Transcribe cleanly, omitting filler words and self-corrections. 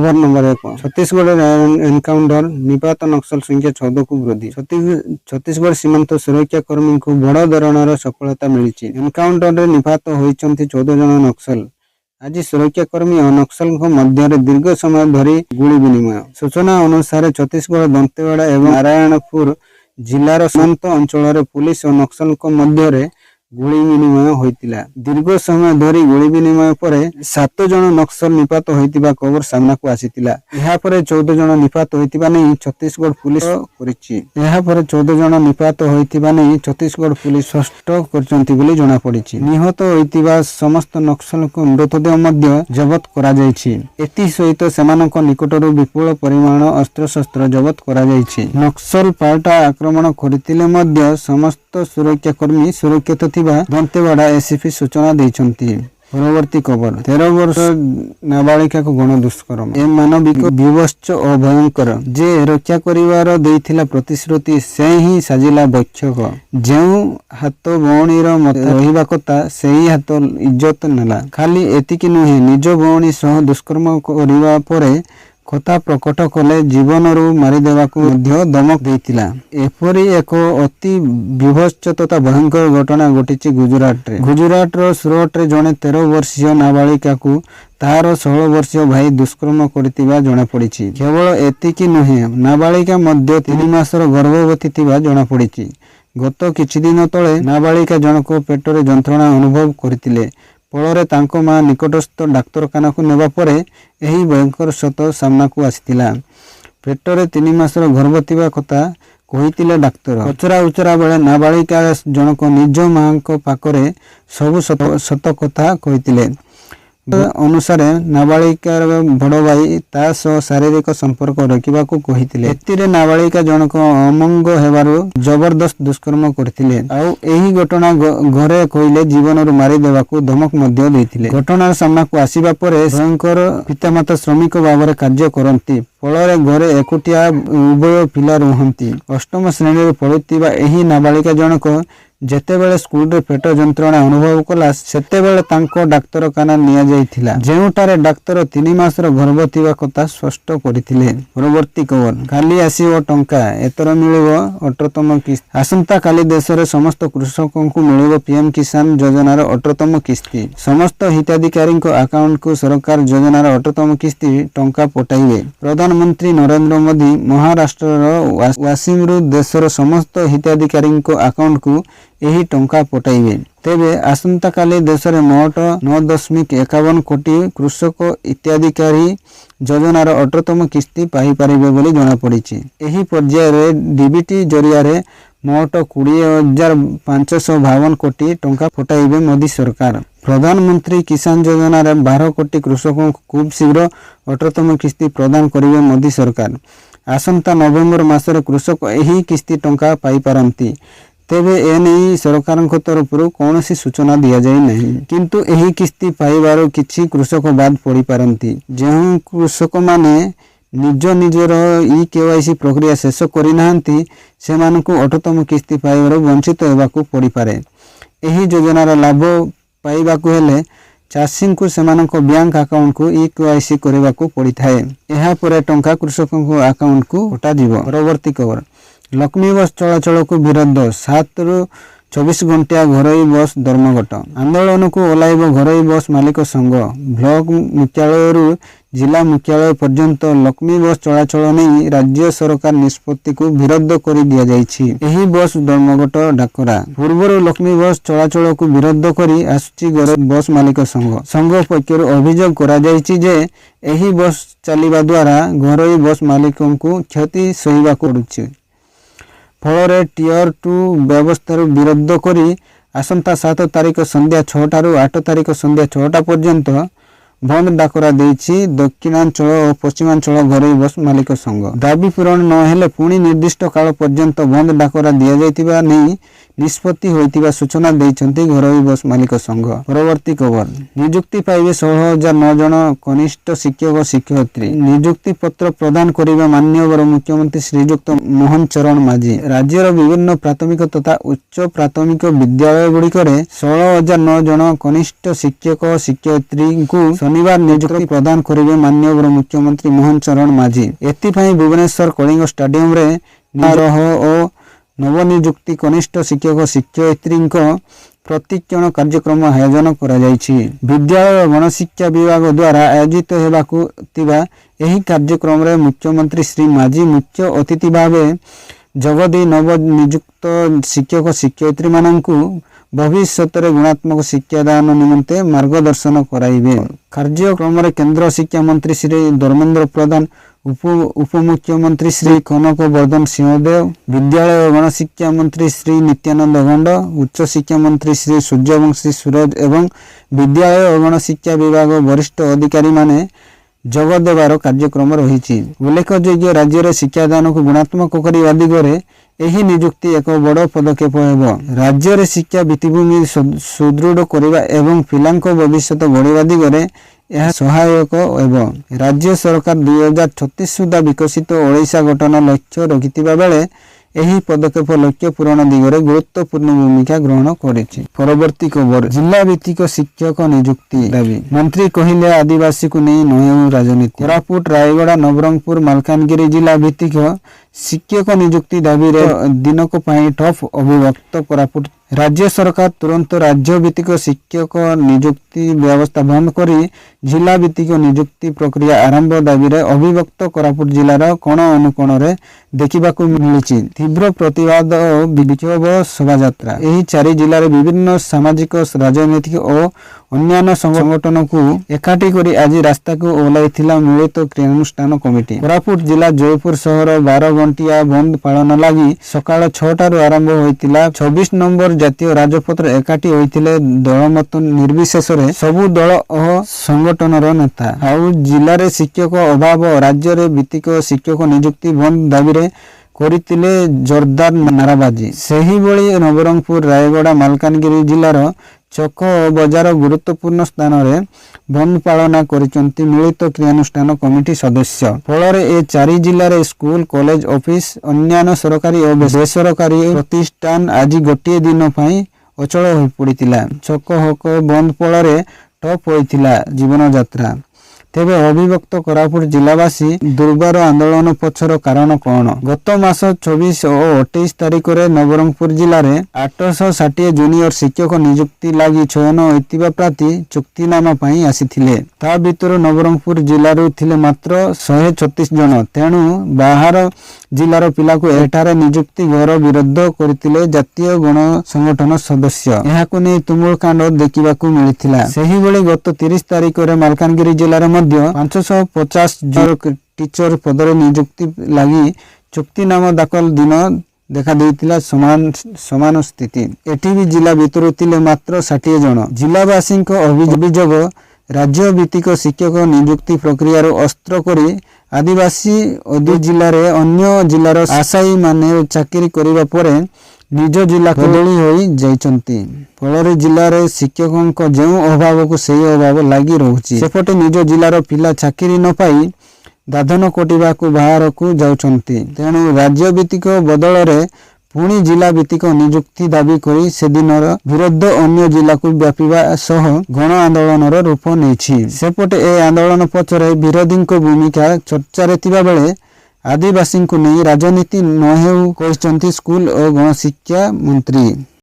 खबर number 1 Chhattisgarh encounter निपात नक्सल संख्या 14 को वृद्धि। छत्तीसगढ़ सीमांत सुरक्षा कर्मी को बड़ धरणर सफलता मिली। एनकाउंटर निपात होती 14 जन नक्सल। आज सुरक्षाकर्मी और नक्सल मध्य दीर्घ समय धरी गुली विनिमय। सूचना अनुसार छत्तीसगढ़ दंतेवाड़ा एवं नारायणपुर जिलार सीमांत अंचल पुलिस और नक्सल मध्य गुली विनिमय होता। दीर्घ समय धरी गुली विनिमय पर 7 जन नक्सल निपात होता खबर सामना को आसीथिला। यह पर 14 जन निपात होता नहीं छत्तीसगढ़ पुलिस करिछि। यह पर 14 जन निपात होता नहीं छत्तीसगढ़ पुलिस स्पष्ट करचंती बोली जଣା पड़िछि। निहत होइतिबा समस्त नक्सल को मृतदेह मध्य जबत करा जायछि। एति सहित सेमानक निकटरू विपुल परिमाण अस्त्र शस्त्र जबत करा जायछि। नक्सल पाल्टा आक्रमण करथिले मध्य समस्त सुरक्षाकर्मी सुरक्षित दंतेवाड़ा एसीपी सूचना देइछंती। परवर्ती खबर 13 वर्ष नाबालिका को गण दुष्कर्म ए मानविक विवश और भयंकर जे रक्षा करिवार देइथिला प्रतिश्रुति से ही साजिला बक्षक। जेउ हाथ भौणीर मत रहिबा कथा सेही हाथ इज्जत नेला। खाली एतिकी नुहे निज भौणी सह दुष्कर्म करिवा परे कथा प्रकट कले जीवन रू मारिदेवा को मध्य धमक देइथिला। एपरी एक अति विभत्स तथा भयंकर घटना घटी गुजरात सुरत रे जने 13 वर्षीय नाबालिका को तार 16 वर्षीय भाई दुष्कर्म करथिबा जଣା पड़िछि। केवल एतिकी नुहे नाबालिका मध्य 3 मासर गर्भवती थिबा जଣା पड़िछि। गत किछि दिन तळे नाबालिका जनक पेटरे जंत्रणा अनुभव करथिले। फल तांको मां निकटस्थ डाक्तरखाना को नेबा परे एही भयंकर सत सामना को आसीथिला। पेटरे 3 मासर गर्भ थिबा कथा कहिथिले डाक्तर। पचरा उचरा बेले नाबालिका जनक निज मां को पाखरे सब सत कथा कहिथिले। अनुसार नाबालिकार बड़ भाई ता सह शारीरिक संपर्क रखा कही। एतिरे नाबालिका जनक अमंग हेबारु जबरदस्त दुष्कर्म करथिले। आउ एही घटना घरे कहले जीवन रू मारी देवाकू धमक मध्य देथिले। घटनार सामना को आसीबा परे भयंकर पितामाता श्रमिक भाव कार्य करती। फल घरे एकुटिया उभय पिला रुहंती। 8म श्रेणी पढ़ुथिबा एही नाबालिका जनक जेतेबेले स्कूल रे पेट जंत्रणा अनुभव कला सेतेबेले तांको डाक्तरखाना निया जाइथिला। जेउटारे डाक्तर 3 मासर गर्भ थिबा कथा स्पष्ट करिथिले। परवर्ती खबर काली आसीबो टंका एतर मिलिबो 18तम किस्ती। आसंता काली देशरे समस्त कृषकों को मिलिबो पीएम किसान योजनार 18तम किस्ती। समस्त हिताधिकारी अकाउंट को सरकार योजनार 18तम किस्ती टंका पठाइबे। प्रधानमंत्री नरेंद्र मोदी महाराष्ट्र वासिमरू देशर समस्त हिताधिकारी अकाउंट को यही टंका पठाइबे। तेबे आसंता काली देश में मोट 9.51 कोटी कृषक हिताधिकारी योजनार 18तम किस्ती पाई पारिबे बोली जଣା पड़िछि। एही पर्याय रे डीबीटी जरिया रे मोट 20,552 कोटी टंका पठाइबे मोदी सरकार। प्रधानमंत्री किसान योजना रे 12 कोटी कृषकों को खूब शीघ्र 18तम किस्ती प्रदान करिवे मोदी सरकार। आसंता नवेम्बर मासरे कृषक एही किस्ती टंका पाई पारंती। तेबे एने सरकार तरफ कौन सी सूचना दि जाए नहीं। किंतु एही किस्ती पाइबार किछि कृषक बाद पड़ी पारंती। जेहु कृषक माने निज निजर केवाईसी प्रक्रिया शेष करिनाहांती सेमानकु 18तम किस्ती पाइबार वंचित हेबाकु पड़ी पारे। एही योजनार लाभ पाइबाकु हेले चाषी को सेमानक बैंक अकाउंट को केवाईसी करबाकु पड़ी थाए। एहा परे टंका कृषकक अकाउंट को पठा जिवो। परवर्ती खबर लक्ष्मी बस चलाचल को विरोध 7 ରୁ 24 घंटिया घरोई बस धर्मघट। आंदोलन को ओह्लाइब घरोई बस मालिक संघ। ब्लॉक मुख्यालय जिला मुख्यालय पर्यंत लक्ष्मी बस चलाचल नहीं राज्य सरकार निष्पत्ति को विरोध कर दिया जाइछि। एही बस धर्मघट डाकरा पूर्वर लक्ष्मी बस चलाचल को विरोध करी आसुछि घरोई बस मालिक संघ पक्षर अभियोग करा जाइछि जे एही बस चलिबा द्वारा घरोई बस मालिकों को क्षति सहिबा पड़ुछि। फल टियर 2 व्यवस्था विरोध करी आसंता 7 तारिख संध्या 6 ରୁ 8 तारिख संध्या 6 पर्यंत बंद डाकरा देइछि दक्षिणांचल और पश्चिमांचल घरोई बस मालिक संघ। दाबी पूरण न हेले पुणी निर्दिष्ट काल पर्यंत बंद डाकरा दिया जाइतिबा नै निष्पत्ति होइतिबा सूचना दैछन्ति घरोई बस मालिक संघ। परवर्ती खबर नियुक्ति पाइबे 16,009 जन कनिष्ठ शिक्षक शिक्षयित्री। नियुक्ति पत्र प्रदान करिबा माननीय मुख्यमंत्री श्रीयुक्त मोहन चरण माझी। राज्यर विभिन्न प्राथमिक तथा उच्च प्राथमिक विद्यालय गुड़िकरे 16,009 जन कनिष्ठ शिक्षक शिक्षयित्री को शनिवार नियुक्ति प्रदान करिबे माननीय मुख्यमंत्री मोहन चरण माझी। एथिपाई भुवनेश्वर कलिंग स्टेडियम रे निरह और नवनियुक्ति कनिष्ठ शिक्षक शिक्षयित्री प्रतिक्षण कार्यक्रम आयोजन करा जायछि। विद्यालय और गणशिक्षा विभाग द्वारा आयोजित हेबाकु तिबा एही कार्यक्रम रे मुख्यमंत्री श्री माझी मुख्य अतिथि भावे जगदी नवनियुक्त शिक्षक शिक्षयित्री माननकु भविष्य में गुणात्मक शिक्षादान निमंते मार्गदर्शन कराइबे। कार्यक्रम रे केंद्र शिक्षा मंत्री श्री धर्मेंद्र प्रधान, उपमुख्यमंत्री श्री कनक वर्धन सिंहदेव, विद्यालय और गणशिक्षा मंत्री श्री नित्यानंद गंड, उच्च शिक्षा मंत्री श्री सूर्यवंशी सूरज एवं विद्यालय और गणशिक्षा विभाग वरिष्ठ अधिकारी माने जोग देवार कार्यक्रम रही। उल्लेखयोग्य राज्य में शिक्षादान को गुणात्मक करने दिगरे एही नियुक्ति एक बड़ पदक्षेप हेबो। राज्य में शिक्षा भित्तिभूमि सुदृढ़ करने एवं पिलांको भविष्य गढ़ा दिगरे यह सहायक हेबो। राज्य सरकार 2036 सुधा विकसित ओडिशा गठन लक्ष्य रखिथिबा बेले एही पदक्षेप लक्ष्य पूरण दिगरे गुरुत्वपूर्ण भूमिका ग्रहण करिछि। परवर्ती खबर जिला भित्तिक शिक्षक नियुक्ति दाबी। मंत्री कहिले आदिवासी को नहीं नहेउ राजनीति। कोरापुट रायगड़ा नवरंगपुर मालकानगिरी जिला भित्तिक शिक्षक नियुक्ति दाबी रे दिनक पई ठप अभिव्यक्त कोरापुट राज्य सरकार तुरंत राज्य भित्तिक शिक्षक नियुक्ति व्यवस्था बंद करी जिला भित्तिक नियुक्ति प्रक्रिया आरंभ दाबी रे अभिव्यक्त कोरापुट जिलार कोण अनुकोण रे देखिबाकू मिलिछि तीव्र प्रतिवाद और विक्षोभ शोभायात्रा। एही 4 जिले में विभिन्न सामाजिक राजनैतिक और अन्य संगठन को एकाठी करी आज रास्ता को ओह्लाइथिला मिलित क्रियानुष्ठान कमिटी। कोरापुट जिला जयपुर शहर 12 घंटिया बंद पालन लगी सकाळ 6 आरंभ होइतिला। 26 नंबर जातीय राजपत्र एकाठी होइथिले दलमत निर्विशेष रे सबु दल और संगठन नेता। आउ जिले में शिक्षक अभाव राज्य में भित्तिक शिक्षक नियुक्ति बंद दाबी रे करितिले जोरदार नाराबाजी। सेही बळी नवरंगपुर रायगड़ा मालकानगिरी जिलार चक बजार गुरुत्वपूर्ण स्थान रे बंद पालना करिसंती मिलित क्रियानुष्ठान कमिटी सदस्य। फलरे ए 4 जिल्ला रे स्कूल कॉलेज ऑफिस अन्य सरकारी और बेसरकारी प्रतिष्ठान आज गोटे दिन पई अचल हो पड़ितिला। चक हक बंद फलरे ठप होइतिला जीवन यात्रा। तेबे अभिव्यक्त कोरापुट जिलावासी दुर्बार आंदोलन पछर कारण कौन? गत मास 24 और 28 तारिख रे नवरंगपुर जिले में 860 जूनियर शिक्षक नियुक्ति लगी चयन होइतिबा प्रार्थी चुक्तिनामा पई आसीथिले। ता भितर नवरंगपुर जिल्लारू थिले मात्र 136 जन। तेणु बाहर जिलार पिला को एठारे नियुक्ति घर विरोध करथिले जातीय गण संगठन सदस्य। एहाकु नै तुमुल कांड देखिबाकू मिलिथिला। सेही बेले गत 30 तारिख रे मालकानगिरी जिल्लार 550 जन टीचर पदर नियुक्ति लगी चुक्तिनामा दाखल दिन देखा देइतिला समान स्थिति। एटी भी जिला भितर थिले मात्र 60 जन। जिलावासी अभियोग राज्य भित्तिक शिक्षक नियुक्ति प्रक्रिया अस्त्र करी आदिवासी अदि जिले में अन्य जिलार आशायी माने चाकरी करिबा परे निज जिला बदली होई जाइचंती। फल जिले शिक्षकों जो अभाव को सही अभाव लगी रोचे। सेपटे निज जिलार पिला चाकरी न पाई दादन कटिबा को बाहर को जाउचंती। तेणु राज्य भित्तिक बदल रे पुणी जिला भित्तिक नियुक्ति दाबी करी से दिनर विरोध अन्य जिला को व्यापीबा सह गण आंदोलन रूप नेछि। सेपटे ए आंदोलन पछरे विरोधी भूमिका चर्चा रे थिबा बेले आदिवासी को नहीं राजनीति न हेउ कहिसंती स्कूल और गणशिक्षा मंत्री।